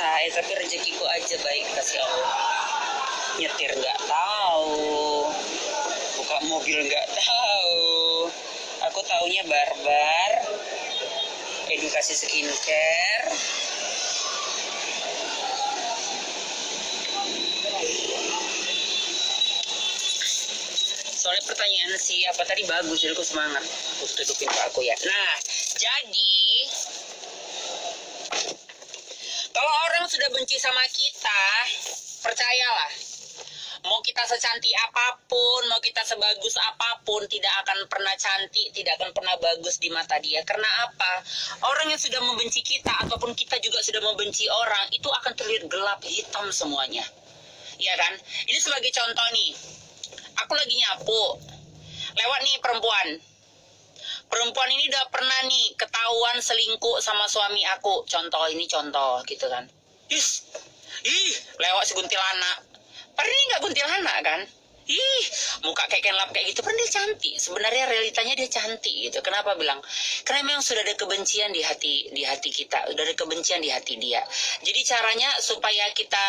saya, tapi rezekiku aja baik, kasih Allah. Nyetir nggak tahu, buka mobil nggak tahu. Aku taunya barbar, edukasi skincare. Soalnya pertanyaan si apa tadi bagus, jadi aku semangat. Aku tutupin ke aku ya. Nah, jadi kalau orang sudah benci sama kita, percayalah, mau kita secantik apapun, mau kita sebagus apapun, tidak akan pernah cantik, tidak akan pernah bagus di mata dia. Karena apa? Orang yang sudah membenci kita, ataupun kita juga sudah membenci orang, itu akan terlihat gelap, hitam semuanya. Iya kan? Ini sebagai contoh nih. Aku lagi nyapu, lewat nih perempuan. Perempuan ini udah pernah nih ketahuan selingkuh sama suami aku. Contoh ini contoh gitu kan. Lewat si kuntilanak. Padahal ini nggak kuntilanak kan? Muka kayak kenlap kayak gitu. Padahal dia cantik. Sebenarnya realitanya dia cantik gitu. Kenapa bilang? Karena memang sudah ada kebencian di hati kita. Sudah ada kebencian di hati dia. Jadi caranya supaya kita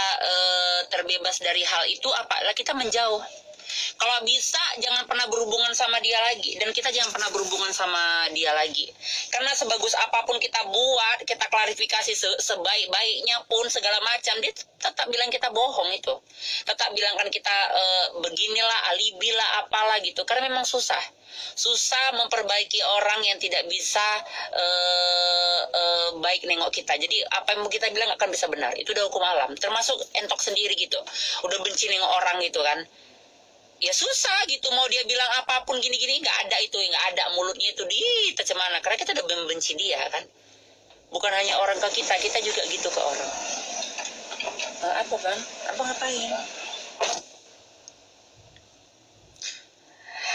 terbebas dari hal itu apa? Kita menjauh. Kalau bisa jangan pernah berhubungan sama dia lagi, dan kita jangan pernah berhubungan sama dia lagi. Karena sebagus apapun kita buat, kita klarifikasi sebaik-baiknya pun segala macam, dia tetap bilang kita bohong itu. Tetap bilang kan kita beginilah, alibi lah, apalah gitu. Karena memang susah memperbaiki orang yang tidak bisa baik nengok kita. Jadi apa yang mau kita bilang akan bisa benar. Itu udah hukum alam. Termasuk entok sendiri gitu. Udah benci nengok orang gitu kan. Ya susah gitu, mau dia bilang apapun gini-gini, nggak ada itu, nggak ada mulutnya itu di tercemana, karena kita udah membenci dia kan. Bukan hanya orang ke kita juga gitu ke orang. Apa kan? Apa ngapain?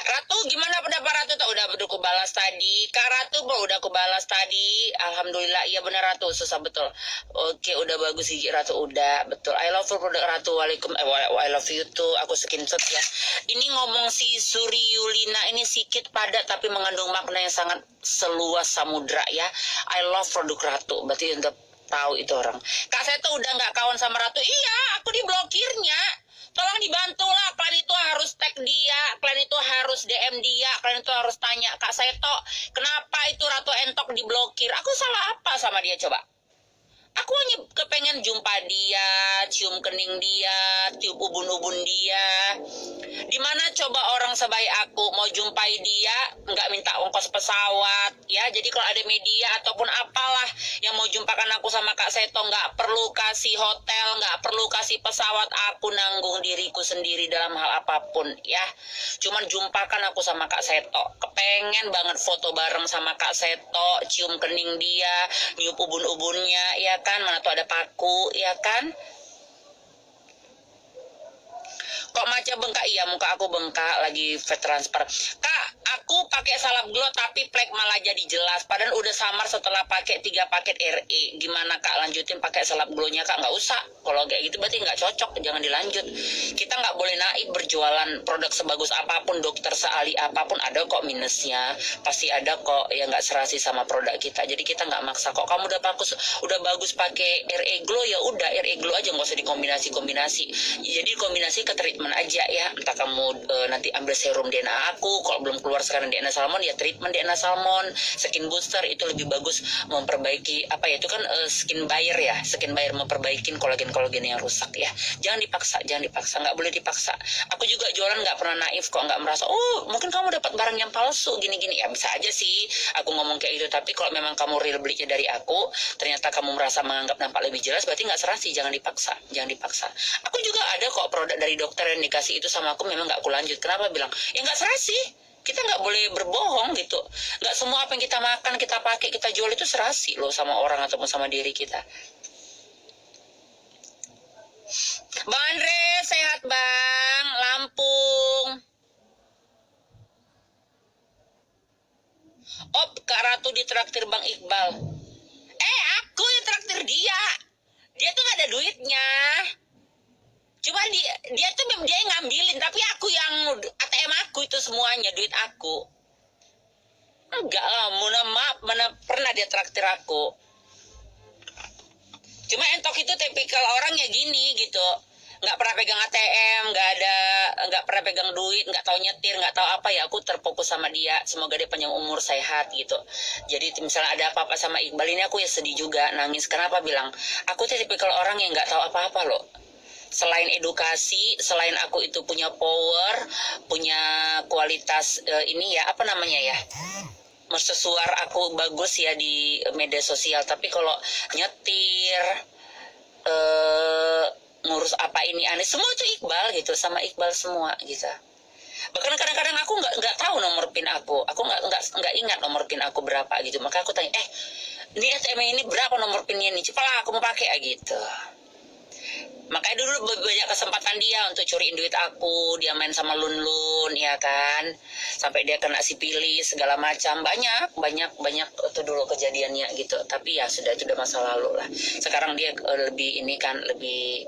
Ratu, gimana pendapat Ratu? Udah aku balas tadi. Kak Ratu, udah aku balas tadi. Alhamdulillah, iya benar Ratu, susah betul. Oke, udah bagus Gigi Ratu, udah betul. I love you produk Ratu. I love you too. Aku screenshot ya. Ini ngomong si Suri Yulina ini sikit padat tapi mengandung makna yang sangat seluas samudra ya. I love produk Ratu. Berarti udah tahu itu orang. Kak saya tuh udah nggak kawan sama Ratu. Iya, aku diblokirnya. Tolong dibantulah, kalian itu harus tag dia, kalian itu harus DM dia, kalian itu harus tanya, Kak Seto, kenapa itu Ratu Entok diblokir? Aku salah apa sama dia coba? Aku hanya kepengen jumpa dia, cium kening dia, tiup ubun-ubun dia. Dimana coba orang sebaik aku mau jumpai dia, nggak minta ongkos pesawat, ya. Jadi kalau ada media ataupun apalah yang mau jumpakan aku sama Kak Seto, nggak perlu kasih hotel, nggak perlu kasih pesawat, aku nanggung diriku sendiri dalam hal apapun, ya. Cuman jumpakan aku sama Kak Seto. Kepengen banget foto bareng sama Kak Seto, cium kening dia, niup ubun-ubunnya, ya kan, mana tuh ada paku, ya kan. Kok maca bengkak? Iya, muka aku bengkak, lagi fat transfer. Kak, aku pakai salap glow tapi plek malah jadi jelas. Padahal udah samar setelah pakai 3 paket RE. Gimana Kak, lanjutin pakai salap glownya Kak? Nggak usah. Kalau kayak gitu berarti nggak cocok, jangan dilanjut. Kita nggak boleh naik berjualan produk sebagus apapun, dokter seahli apapun, ada kok minusnya. Pasti ada kok yang nggak serasi sama produk kita. Jadi kita nggak maksa kok. Kamu udah bagus pakai RE glow, ya udah RE glow aja, nggak usah dikombinasi-kombinasi. Jadi kombinasi ke treatment aja ya, entah kamu nanti ambil serum DNA aku, kalau belum keluar sekarang DNA salmon ya treatment DNA salmon, skin booster itu lebih bagus memperbaiki apa ya, itu kan skin buyer ya, skin buyer memperbaikin kolagen yang rusak ya. Jangan dipaksa, nggak boleh dipaksa. Aku juga jualan nggak pernah naif kok, nggak merasa oh mungkin kamu dapat barang yang palsu gini-gini, ya bisa aja sih aku ngomong kayak gitu, tapi kalau memang kamu real belinya dari aku, ternyata kamu merasa menganggap nampak lebih jelas, berarti nggak serasi. Jangan dipaksa. Aku juga ada kok produk dari dokter yang dikasih itu sama aku, memang nggak aku lanjut. Kenapa? Bilang ya nggak serasi. Kita nggak boleh berbohong gitu. Nggak semua apa yang kita makan, kita pakai, kita jual itu serasi loh sama orang ataupun sama diri kita. Bang Andre, sehat Bang, Lampung. Kak Ratu ditraktir Bang Iqbal. Aku yang traktir dia. Dia tuh gak ada duitnya. Cuma dia tuh dia yang ngambilin, tapi aku yang ATM aku itu semuanya duit aku. Enggak lah, mana pernah dia traktir aku. Cuma entok itu tipikal orang ya gini gitu, nggak pernah pegang ATM, nggak pernah pegang duit, nggak tahu nyetir, nggak tahu apa ya. Aku terfokus sama dia, semoga dia panjang umur sehat gitu. Jadi misalnya ada apa-apa sama Iqbal ini aku ya sedih juga, nangis. Kenapa bilang aku tuh tipikal orang yang nggak tahu apa-apa loh. Selain edukasi, selain aku itu punya power, punya kualitas ini ya apa namanya ya, mercusuar aku bagus ya di media sosial. Tapi kalau nyetir, ngurus apa ini aneh, semua itu Iqbal gitu, sama Iqbal semua gitu. Bahkan kadang-kadang aku nggak tahu nomor pin aku nggak ingat nomor pin aku berapa gitu. Maka aku tanya, ini ATM ini berapa nomor pinnya nih? Cepat aku mau pakai gitu. Makanya dulu banyak kesempatan dia untuk curiin duit aku, dia main sama Lun ya kan, sampai dia kena sipilis segala macam, banyak itu dulu kejadiannya gitu. Tapi ya sudah, itu udah masa lalu lah. Sekarang dia lebih ini kan, lebih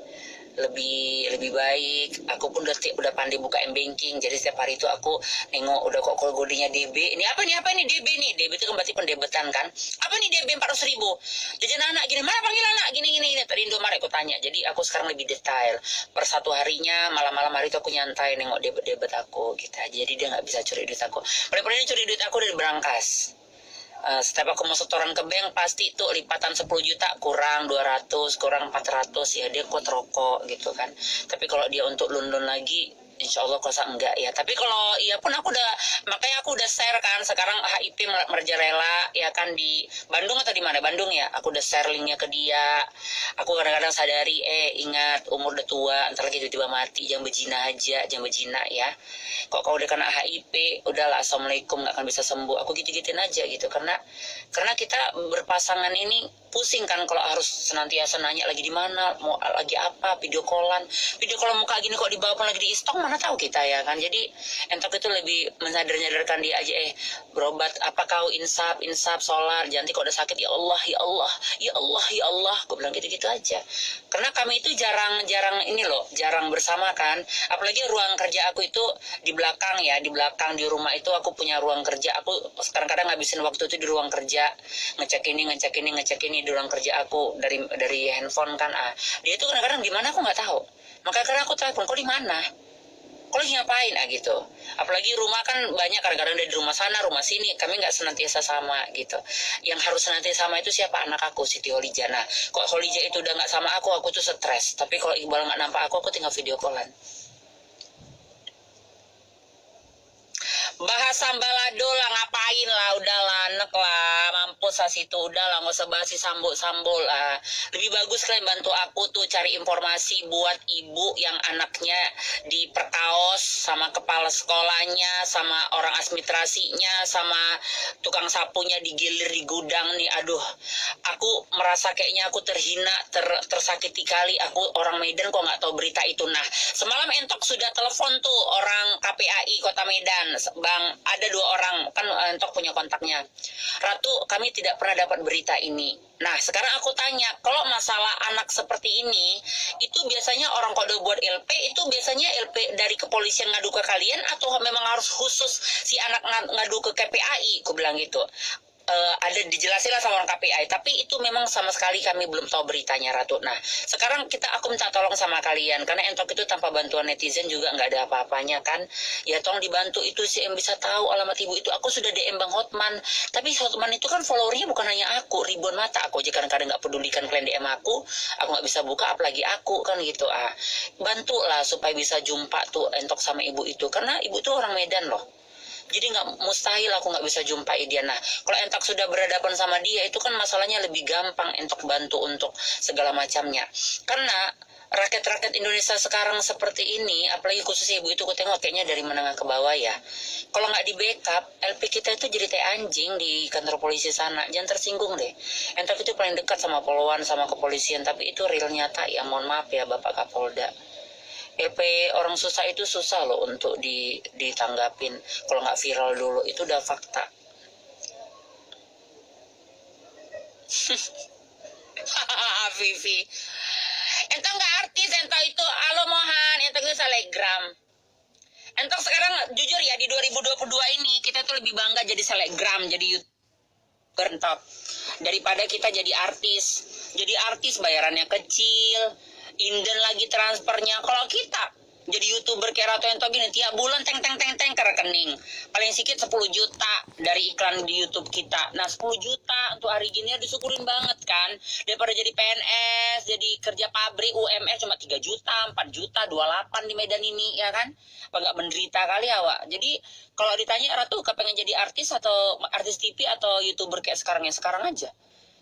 baik. Aku pun udah pandai buka m-banking, jadi setiap hari itu aku nengok udah kok kodenya DB. Ini apa nih DB nih? DB itu kan berarti pendebetan kan? Apa nih DB 400.000? Jajan anak gini, mana panggil anak gini. Tadi Indomaret aku tanya. Jadi aku sekarang lebih detail. Per satu harinya, malam-malam hari itu aku nyantai nengok debet aku gitu. Jadi dia nggak bisa curi duit aku. Paling dia curi duit aku dari berangkas. Setiap aku mau setoran ke bank pasti tuh lipatan 10 juta kurang 200, kurang 400 ya, dia kuat rokok gitu kan. Tapi kalau dia untuk London lagi, insya Allah kosa enggak ya. Tapi kalau iya pun makanya aku udah share kan sekarang HIP Merjarela ya kan, di Bandung atau di mana, Bandung ya. Aku udah share linknya ke dia. Aku kadang-kadang sadari, ingat umur udah tua, ntar lagi tiba-tiba mati, jangan berzina aja, jangan berzina ya. Kok kau udah kena HIP, udahlah assalamualaikum, nggak akan bisa sembuh. Aku gitu-gituin aja gitu, karena kita berpasangan ini pusing kan kalau harus senantiasa nanya lagi di mana, mau lagi apa, video callan muka gini kok dibawa pun lagi di istong, mana tahu kita ya kan. Jadi entok itu lebih menyadarkan dia aja, berobat apa kau, insaf sholat, jangan kok udah sakit ya Allah gue bilang gitu aja. Karena kami itu jarang ini loh, jarang bersama kan. Apalagi ruang kerja aku itu di belakang ya, di rumah itu aku punya ruang kerja. Aku kadang-kadang ngabisin waktu itu di ruang kerja, ngecek ini di ruang kerja aku dari handphone kan. Dia itu kadang-kadang di mana aku nggak tahu. Maka karena aku telepon, kok di mana? Kok lagi ngapain gitu. Apalagi rumah kan banyak, kadang-kadang dari rumah sana, rumah sini, kami nggak senantiasa sama gitu. Yang harus senantiasa sama itu siapa? Anak aku, Siti Holija. Nah, kok Holija itu udah nggak sama aku tuh stres. Tapi kalau Iqbal nggak nampak aku tinggal video callan. Bahasa balado lah, ngapain lah, udahlah, anek lah, mampus lah situ, udahlah, nggak usah bahas si sambul lah. Lebih bagus kalian bantu aku tuh cari informasi buat ibu yang anaknya diperkaos sama kepala sekolahnya, sama orang administrasinya, sama tukang sapunya digilir di gudang nih. Aduh, aku merasa kayaknya aku terhina, tersakiti kali. Aku orang Medan kok nggak tahu berita itu. Nah, semalam entok sudah telepon tuh orang KPAI Kota Medan. Bang, ada 2 orang kan entok punya kontaknya. Ratu, kami tidak pernah dapat berita ini. Nah, sekarang aku tanya, kalau masalah anak seperti ini, itu biasanya orang kode buat LP, itu biasanya LP dari kepolisian ngadu ke kalian, atau memang harus khusus si anak ngadu ke KPAI? Aku bilang gitu. Ada dijelasin lah sama orang KPI, tapi itu memang sama sekali kami belum tahu beritanya, Ratu. Nah, sekarang aku minta tolong sama kalian, karena entok itu tanpa bantuan netizen juga nggak ada apa-apanya kan. Ya tolong dibantu itu sih yang bisa tahu alamat ibu itu. Aku sudah DM Bang Hotman, tapi Hotman itu kan followernya bukan hanya aku, ribuan mata. Aku aja kadang-kadang nggak pedulikan kalian DM aku nggak bisa buka, apalagi aku kan gitu. Bantulah supaya bisa jumpa tuh entok sama ibu itu, karena ibu itu orang Medan loh. Jadi nggak mustahil aku nggak bisa jumpai dia. Nah, kalau entok sudah berhadapan sama dia, itu kan masalahnya lebih gampang entok bantu untuk segala macamnya. Karena rakyat-rakyat Indonesia sekarang seperti ini, apalagi khususnya ibu itu, aku tengok kayaknya dari menengah ke bawah ya. Kalau nggak di backup, LP kita itu jadi teh anjing di kantor polisi sana. Jangan tersinggung deh. Entok itu paling dekat sama Poluan, sama kepolisian, tapi itu real nyata ya. Mohon maaf ya Bapak Kapolda. LP orang susah itu susah loh untuk ditanggapin. Kalau nggak viral dulu, itu udah fakta. Vivi, entok nggak artis, entok itu alo mohan, entok itu selebgram. Entok sekarang jujur ya, di 2022 ini kita tuh lebih bangga jadi selebgram, jadi YouTuber entok. daripada kita jadi artis bayarannya kecil, inden lagi transfernya. Kalau kita jadi YouTuber kayak Ratu Ento gini, tiap bulan teng ke rekening, paling sedikit 10 juta dari iklan di YouTube kita. Nah 10 juta untuk hari gini ya disyukurin banget kan, daripada jadi PNS, jadi kerja pabrik UMR cuma 3 juta, 4 juta, 28 di Medan ini ya kan. Apa nggak menderita kali awak. Jadi kalau ditanya Ratu kepengen jadi artis atau artis TV atau YouTuber kayak sekarang, ya sekarang aja.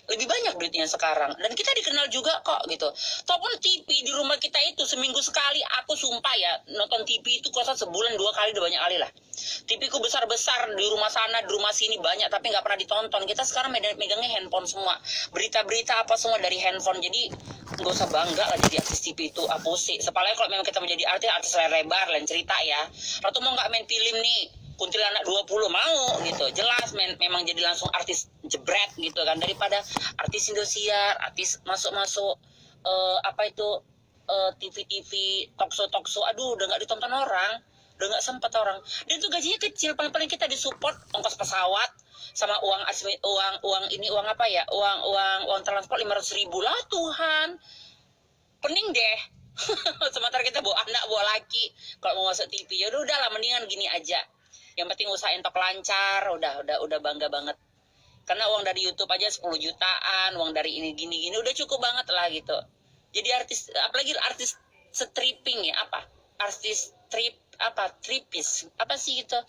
Lebih banyak duitnya sekarang, dan kita dikenal juga kok gitu. Ataupun TV di rumah kita itu seminggu sekali, aku sumpah ya, nonton TV itu kuasa sebulan 2 kali udah banyak kali lah. TV ku besar-besar di rumah sana, di rumah sini banyak, tapi nggak pernah ditonton. Kita sekarang megangnya handphone semua, berita-berita apa semua dari handphone. Jadi nggak usah bangga lah jadi artis TV itu, apa sih. Apalagi kalau memang kita menjadi artis layar lebar, lain cerita ya. Ratu mau nggak main film nih, Kuntilanak 20 mau gitu, jelas memang jadi langsung artis jebret gitu kan, daripada artis Indosiar, artis masuk apa itu TV talkshow, aduh udah nggak ditonton orang, udah nggak sempat orang, dan itu gajinya kecil, paling kita disupport ongkos pesawat sama uang apa ya, uang transport 500.000 lah Tuhan, pening deh. Sementara kita bawa anak bawa laki kalau mau masuk TV, ya udah lah mendingan gini aja. Yang penting usaha entok lancar, udah bangga banget. Karena uang dari YouTube aja 10 jutaan, uang dari ini gini udah cukup banget lah gitu. Jadi artis, apalagi artis stripping ya, apa? Artis tripis, apa sih gitu.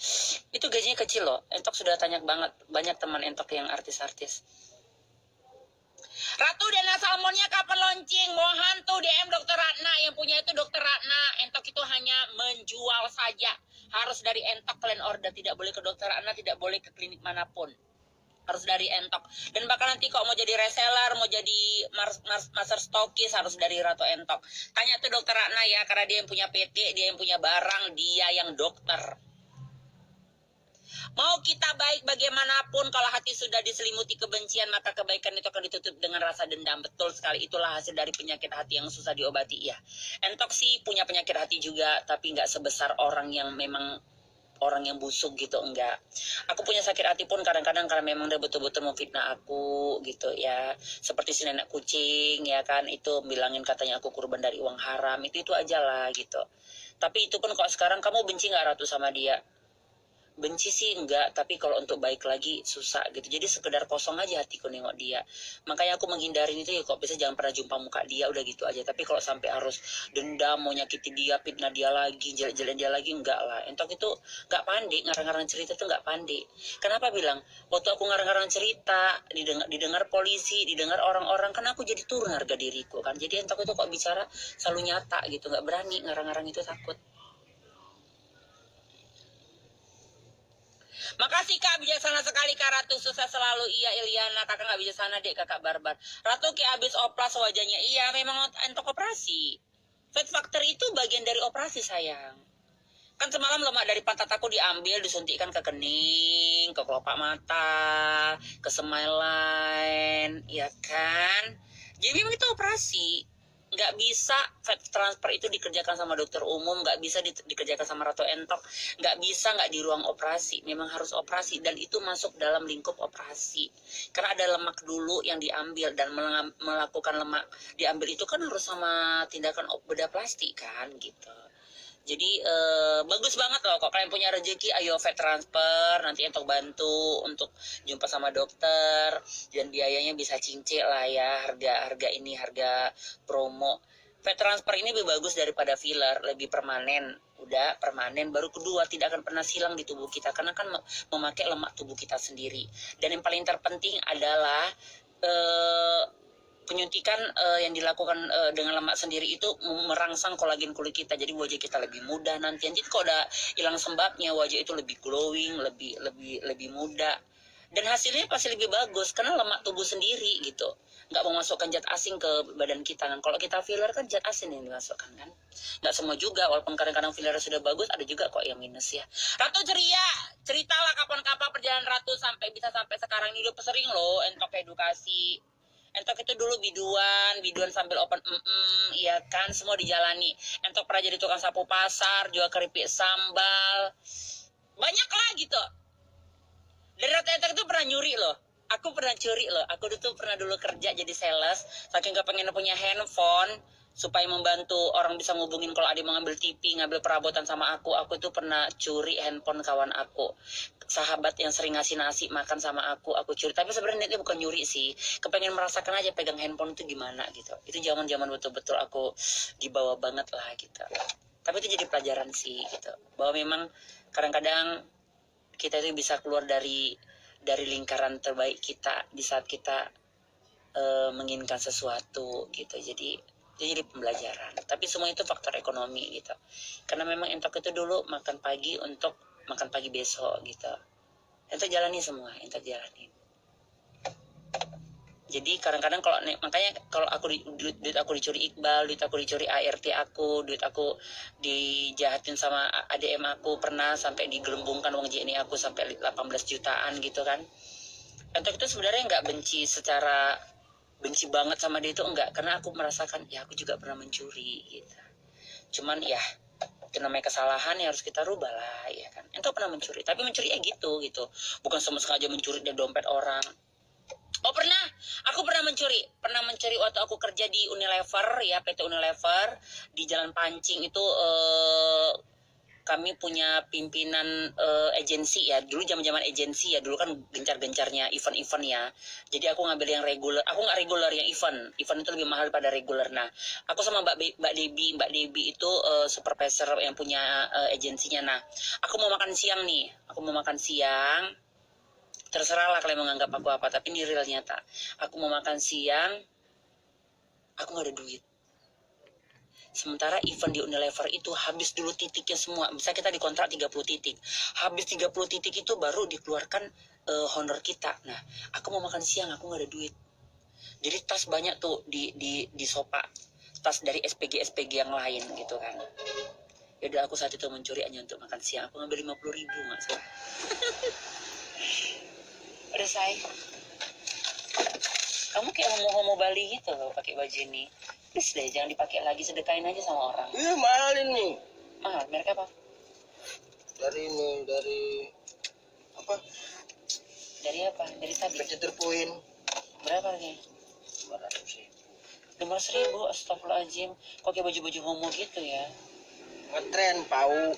Itu gajinya kecil loh. Entok sudah banyak teman entok yang artis-artis. Ratu dan Salmonnya kapan launching? Mau hantu DM Dr. Ratna. Yang punya itu Dr. Ratna. Entok itu hanya menjual saja. Harus dari Entok kalian order. Tidak boleh ke Dr. Ratna, tidak boleh ke klinik manapun. Harus dari Entok. Dan bakal nanti kok mau jadi reseller, mau jadi master stokis, harus dari Ratu Entok. Tanya tuh Dr. Ratna ya, karena dia yang punya PT, dia yang punya barang, dia yang dokter. Mau kita baik bagaimanapun, kalau hati sudah diselimuti kebencian, maka kebaikan itu akan ditutup dengan rasa dendam. Betul sekali, itulah hasil dari penyakit hati yang susah diobati ya. Entok sih punya penyakit hati juga, tapi nggak sebesar orang yang memang orang yang busuk gitu, enggak. Aku punya sakit hati pun kadang-kadang karena memang dia betul-betul memfitnah aku gitu ya. Seperti si nenek kucing ya kan, itu bilangin katanya aku kurban dari uang haram, itu aja lah gitu. Tapi itu pun kalau sekarang kamu benci nggak Ratu sama dia? Benci sih enggak, tapi kalau untuk baik lagi susah gitu. Jadi sekedar kosong aja hatiku nengok dia. Makanya aku menghindarin itu ya, kok bisa jangan pernah jumpa muka dia, udah gitu aja. Tapi kalau sampai harus dendam, mau nyakiti dia, fitnah dia lagi, jelek-jelekin dia lagi, enggak lah. Entok itu enggak pandai, ngarang-ngarang cerita itu enggak pandai. Kenapa bilang? Waktu aku ngarang-ngarang cerita, didengar polisi, didengar orang-orang, kan aku jadi turun harga diriku kan. Jadi entok itu kok bicara selalu nyata gitu, enggak berani ngarang-ngarang itu, takut. Makasih Kak, bijaksana sekali Kak Ratu, sukses selalu. Iya Iliana, kakak gak bijaksana dek, kakak barbar. Ratu kayak abis oplas wajahnya. Iya memang entok operasi. Fat Factor itu bagian dari operasi sayang. Kan semalam lemak dari pantat aku diambil, disuntikkan ke kening, ke kelopak mata, ke smile line, ya kan. Jadi memang itu operasi. Nggak bisa fat transfer itu dikerjakan sama dokter umum, nggak bisa dikerjakan sama Ratu Entok, nggak bisa nggak di ruang operasi, memang harus operasi, dan itu masuk dalam lingkup operasi karena ada lemak dulu yang diambil, dan melakukan lemak diambil itu kan harus sama tindakan bedah plastik kan gitu. Jadi bagus banget loh, kok kalian punya rezeki, ayo fat transfer, nanti Entok bantu untuk jumpa sama dokter, dan biayanya bisa cincin lah ya, harga promo. Fat transfer ini lebih bagus daripada filler, lebih permanen, udah permanen. Baru kedua, tidak akan pernah silang di tubuh kita, karena kan memakai lemak tubuh kita sendiri. Dan yang paling terpenting adalah penyuntikan yang dilakukan dengan lemak sendiri itu merangsang kolagen kulit kita, jadi wajah kita lebih muda nanti kalau udah hilang sembabnya, wajah itu lebih glowing, lebih muda, dan hasilnya pasti lebih bagus karena lemak tubuh sendiri gitu, nggak memasukkan zat asing ke badan kita kan. Kalau kita filler kan zat asing yang dimasukkan kan, nggak semua juga, walaupun kadang-kadang filler sudah bagus, ada juga kok yang minus ya. Ratu ceria, ceritalah kapan-kapan perjalanan Ratu sampai sekarang ini. Udah sering loh Entok edukasi. Entok itu dulu biduan sambil open iya kan, semua dijalani. Entok pernah jadi tukang sapu pasar, jual keripik sambal, banyak lah gitu. Dan Ratu Entok itu pernah nyuri loh. Aku pernah curi loh. Aku tuh pernah dulu kerja jadi sales. Saking gak pengen punya handphone supaya membantu orang bisa ngubungin kalau ada yang mau ngambil TV, ngambil perabotan sama aku tuh pernah curi handphone kawan aku. Sahabat yang sering ngasih nasi makan sama aku curi. Tapi sebenarnya itu bukan nyuri sih. Kepengen merasakan aja pegang handphone itu gimana gitu. Itu zaman-zaman betul-betul aku dibawa banget lah gitu. Tapi itu jadi pelajaran sih gitu. Bahwa memang kadang-kadang kita itu bisa keluar dari lingkaran terbaik kita di saat kita menginginkan sesuatu gitu. Jadi pembelajaran. Tapi semua itu faktor ekonomi gitu. Karena memang entok itu dulu makan pagi untuk makan pagi besok gitu. Entok jalani semua, entok jalani. Jadi kadang-kadang makanya kalau duit aku dicuri Iqbal, duit aku dicuri ART aku, duit aku dijahatin sama ADM aku, pernah sampai digelembungkan uang JNI aku sampai 18 jutaan gitu kan. Entok itu sebenarnya nggak benci banget sama dia itu enggak, karena aku merasakan ya aku juga pernah mencuri gitu. Cuman ya itu namanya kesalahan ya harus kita rubah lah ya kan. Entok pernah mencuri, tapi mencuri ya gitu. Bukan sama sengaja mencuri dari dompet orang. Oh aku pernah mencuri waktu aku kerja di Unilever ya, PT Unilever di Jalan Pancing itu kami punya pimpinan agensi ya, dulu zaman agensi ya, dulu kan gencar-gencarnya event-event ya, jadi aku ngambil yang reguler, aku nggak reguler, yang event itu lebih mahal pada reguler. Nah aku sama Mbak Debbie itu supervisor yang punya agensinya. Nah aku mau makan siang, terserah lah kalian menganggap aku apa, tapi ini real nyata. Aku mau makan siang, aku nggak ada duit. Sementara event di Unilever itu habis dulu titiknya semua. Bisa kita dikontrak 30 titik. Habis 30 titik itu baru dikeluarkan honor kita. Nah, aku mau makan siang, aku nggak ada duit. Jadi tas banyak tuh di sofa. Tas dari SPG yang lain gitu kan. Yaudah aku saat itu mencuri hanya untuk makan siang. Aku ngambil 50.000 nggak salah. Udah say, kamu kayak homo Bali gitu loh pakai baju ini. Please deh, jangan dipakai lagi, sedekahin aja sama orang. Iya mahal ini. Mahal, merek apa? Dari apa? Dari tadi. Terpoin. Berapa harganya? 500.000. Astagfirullahaladzim. Kok kayak baju-baju homo gitu ya? Ngetren, pau.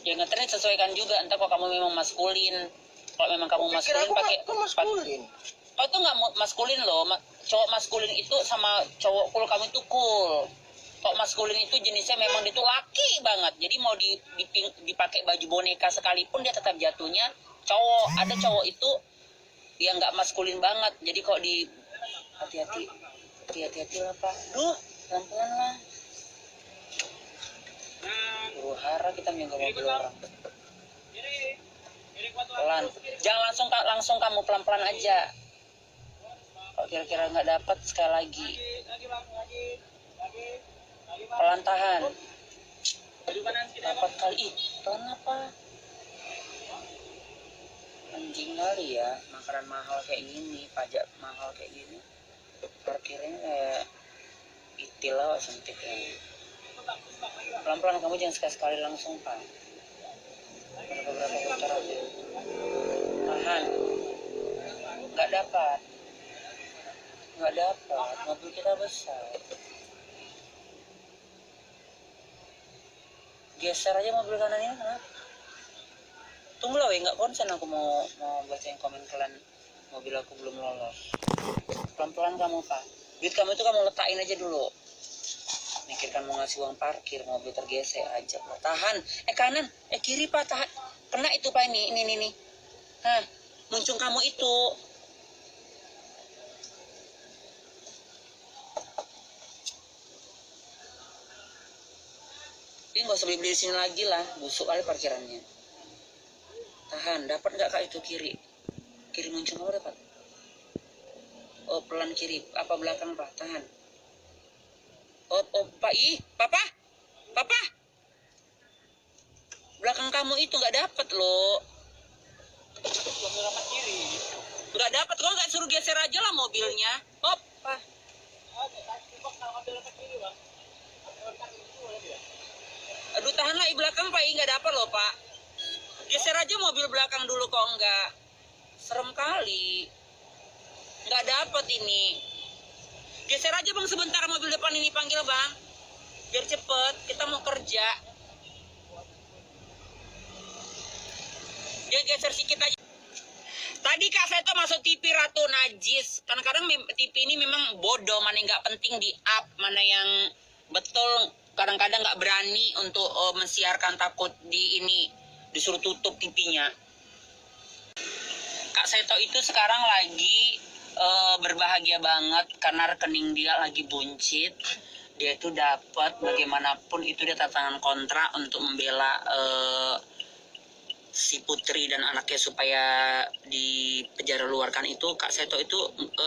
Ya ngetren sesuaikan juga. Entah kok kamu memang maskulin. Kalau memang kamu maskulin pakai maskulin. Oh itu nggak maskulin loh. Cowok maskulin itu sama cowok cool kamu itu cool. Kok maskulin itu jenisnya memang dia tuh laki banget. Jadi mau dipakai baju boneka sekalipun dia tetap jatuhnya cowok. Ada cowok itu yang nggak maskulin banget. Jadi kok hati-hati lah Pak. Duh, pelan-pelan lah. Huru-hara kita menjaga mobil orang. Pelan. Jangan langsung kamu pelan-pelan aja. Kalau kira-kira nggak dapat sekali lagi. Pelan tahan. 4 kali. Ih, pelan apa? Anjing kali ya, makanan mahal kayak gini, pajak mahal kayak gini. Parkirnya kayak itil lah sempit ya. Pelan-pelan, kamu jangan sekali-sekali langsung Pak. Beberapa putar aja. Tahan. Nggak dapat, mobil kita besar. Geser aja mobil kanan ini, kenapa? Tunggu lah, nggak konsen aku mau bacain komen kalian. Mobil aku belum lolos. Pelan-pelan kamu Pak. Duit kamu itu kamu letakin aja dulu. Mikirkan mau ngasih uang parkir, mobil tergesek aja. Tahan. Kanan, kiri Pak, tahan. Kena itu Pak, ini. Hah, muncung kamu itu. Ini nggak usah beli di sini lagi lah, busuk kali parkirannya. Tahan, dapat nggak Kak itu kiri? Kiri muncung apa dapat? Oh pelan kiri, apa belakang Pak? Tahan. Oh Pak, Papa, belakang kamu itu nggak dapat loh. Nggak dapat, kok nggak suruh geser aja lah mobilnya. Oh Pak. Aduh tahanlah belakang Pak, nggak dapat loh Pak. Geser aja mobil belakang dulu kok enggak. Serem kali. Nggak dapet ini. Geser aja bang sebentar mobil depan ini, panggil bang. Biar cepet, kita mau kerja. Dia geser sedikit aja. Tadi Kak Seto masuk TV Ratu Najis. Kadang-kadang TV ini memang bodoh, mana yang nggak penting di up, mana yang betul kadang-kadang nggak berani untuk mensiarkan, takut disuruh tutup TV-nya. Kak Seto itu sekarang lagi berbahagia banget karena rekening dia lagi buncit. Dia itu dapat bagaimanapun itu dia tantangan kontrak untuk membela si Putri dan anaknya supaya di penjara luarkan itu. Kak Seto itu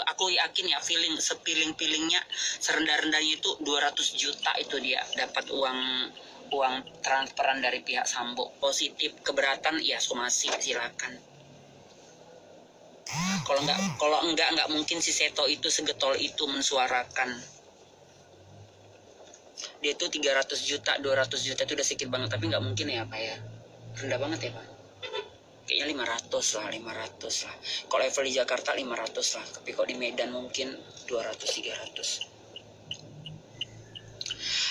aku yakin ya, feelingnya serendah-rendahnya itu 200 juta itu dia dapat uang transferan dari pihak Sambo. Positif, keberatan ya somasi, silakan. Kalau enggak mungkin si Seto itu segetol itu mensuarakan. Dia itu 300 juta, 200 juta itu udah sedikit banget, tapi nggak mungkin ya Pak ya. Rendah banget ya Pak. Kayaknya 500 lah. Kalau level di Jakarta 500 lah, tapi kalau di Medan mungkin 200-300.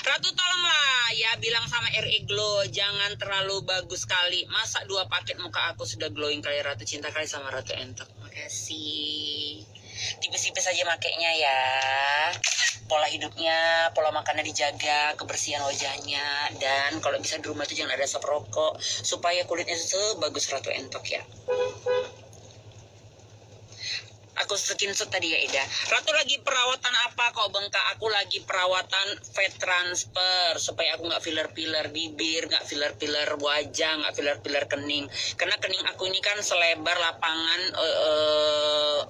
Ratu tolonglah ya, bilang sama RE Glow jangan terlalu bagus sekali. Masa 2 paket muka aku sudah glowing kali. Ratu cinta kali sama Ratu Entok. Makasih. Tipis-tipis aja makainya ya. Pola hidupnya, pola makannya dijaga, kebersihan wajahnya, dan kalau bisa di rumah itu jangan ada asap rokok supaya kulitnya sebagus Ratu Entok ya. Aku screenshot tadi ya Ida. Ratu lagi perawatan apa kok bengkak? Aku lagi perawatan fat transfer supaya aku nggak filler bibir, nggak filler wajah, nggak filler kening. Karena kening aku ini kan selebar lapangan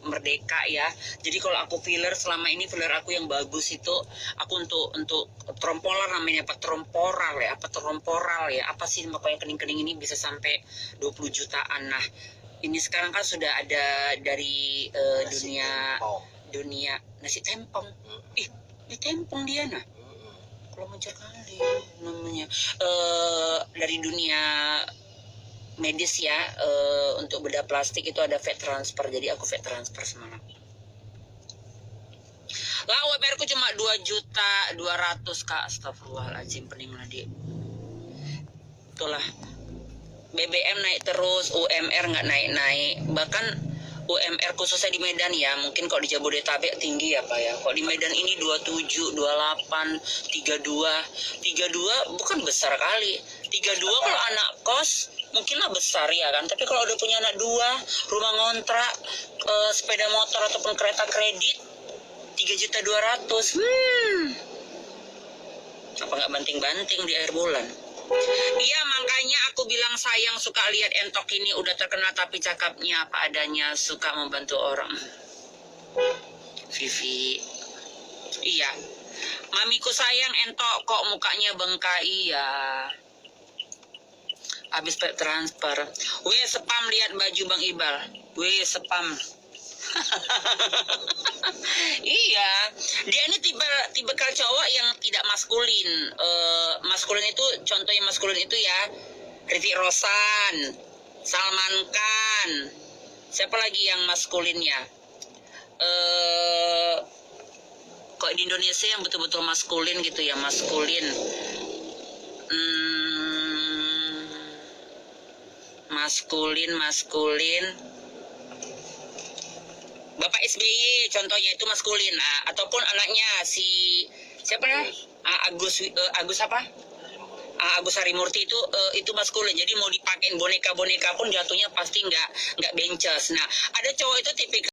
Merdeka ya. Jadi kalau aku filler selama ini, filler aku yang bagus itu aku untuk trompolar namanya, apa tromporal ya, apa sih makanya kening ini bisa sampai 20 jutaan. Nah ini sekarang kan sudah ada dari dunia nasi tempong. Ini tempong dia nah. Kalau mencar kali namanya. Dari dunia medis ya, untuk bedah plastik itu ada fat transfer. Jadi aku fat transfer semalam. Lah UMR ku cuma 2.200.000 Kak. Astagfirullahaladzim, pening lah dia. Itulah. BBM naik terus, UMR nggak naik-naik. Bahkan UMR khususnya di Medan ya, mungkin kalau di Jabodetabek tinggi ya Pak ya. Kalau di Medan ini 27, 28, 32 bukan besar kali. 32 kalau anak kos mungkinlah besar ya kan. Tapi kalau udah punya anak 2, rumah ngontrak, sepeda motor ataupun kereta kredit, 3.200.000. Apa nggak banting-banting di akhir bulan? Iya, makanya aku bilang sayang suka lihat Entok ini udah terkenal tapi cakapnya apa adanya, suka membantu orang. Vivi. Iya. Mamiku sayang Entok kok mukanya bengkak. Iya. Habis transfer. Weh spam lihat baju Bang Ibal. Weh spam. Iya, dia ini tipe cowok yang tidak maskulin. Maskulin itu, contohnya maskulin itu ya, Hrithik Roshan, Salman Khan. Siapa lagi yang maskulin ya? Kok di Indonesia yang betul-betul maskulin gitu ya, maskulin. Maskulin. Bapak SBY contohnya itu maskulin, ataupun anaknya si siapa ya? Agus apa? Agus Harimurti itu maskulin. Jadi mau dipakein boneka pun jatuhnya pasti nggak bences. Nah, ada cowok itu tipikal